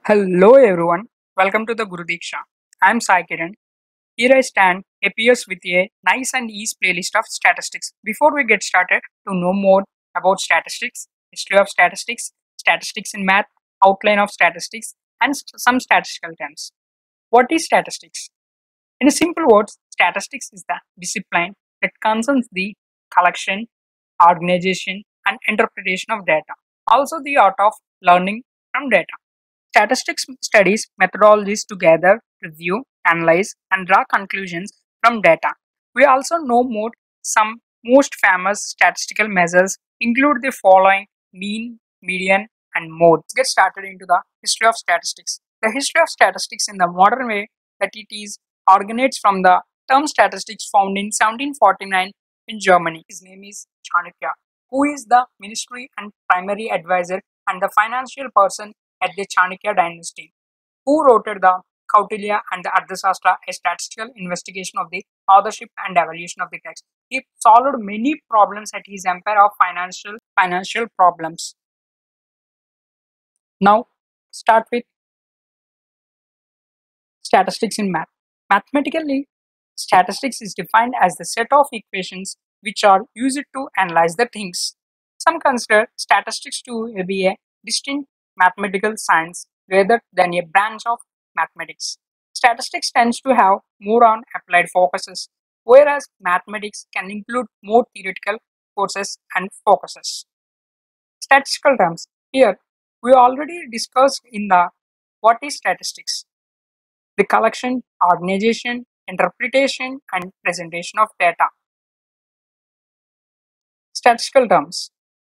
Hello everyone, welcome to the Guru Diksha. I'm Sai Kiran. Here I stand appears with a nice and easy playlist of statistics. Before we get started, to know more about statistics, history of statistics, statistics in math, outline of statistics, and some statistical terms. What is statistics? In a simple words, statistics is the discipline that concerns the collection, organization, and interpretation of data. Also, the art of learning from data. Statistics studies methodologies to gather, review, analyze, and draw conclusions from data. We also know more some most famous statistical measures include the following: mean, median, and mode. Let's get started into the history of statistics. The history of statistics in the modern way that it is originates from the term statistics found in 1749 in Germany. His name is Chanakya, who is the ministry and primary advisor and the financial person at the Chanakya dynasty, who wrote the Kautilya and the Ardhashastra, a statistical investigation of the authorship and evaluation of the text. He solved many problems at his empire of financial problems. Now, start with statistics in math. Mathematically, statistics is defined as the set of equations which are used to analyze the things. Some consider statistics to be a distinct mathematical science rather than a branch of mathematics. Statistics tends to have more on applied focuses, whereas mathematics can include more theoretical courses and focuses. Statistical terms. Here, we already discussed in the what is statistics, the collection, organization, interpretation, and presentation of data. Statistical terms.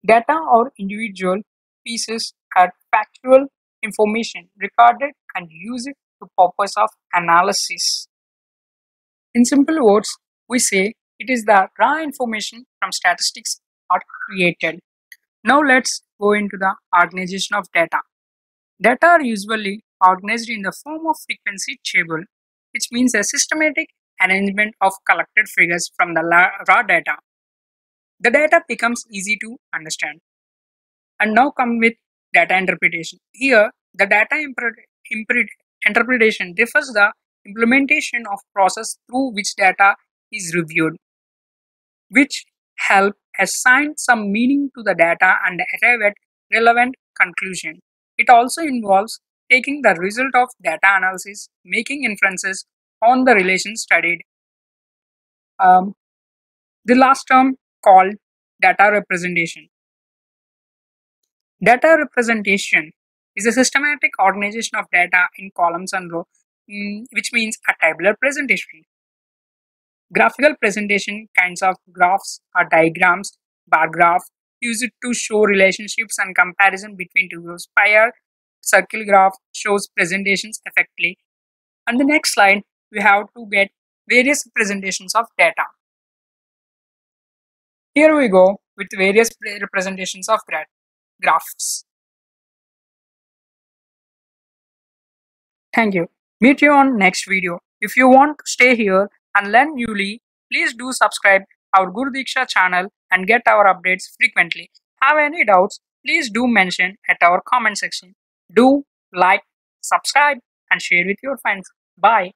Data or individual pieces are factual information recorded and used to purpose of analysis. In simple words, we say it is the raw information from statistics are created. Now let's go into the organization of data. Data are usually organized in the form of frequency table, which means a systematic arrangement of collected figures from the raw data. The data becomes easy to understand. And now come with data interpretation. Here, the data interpretation refers the implementation of process through which data is reviewed, which help assign some meaning to the data and arrive at relevant conclusion. It also involves taking the result of data analysis, making inferences on the relation studied. Um, the last term called data representation. Data representation is a systematic organization of data in columns and rows, which means a tabular presentation. Graphical presentation kinds of graphs or diagrams, bar graph, used to show relationships and comparison between two rows. Spiral circle graph shows presentations effectively. On the next slide, we have to get various presentations of data. Here we go with various representations of graphs. Thank you. Meet you on next video. If you want to stay here and learn newly, please do subscribe our Guru Diksha channel and get our updates frequently. Have any doubts? Please do mention at our comment section. Do like, subscribe and share with your friends. Bye.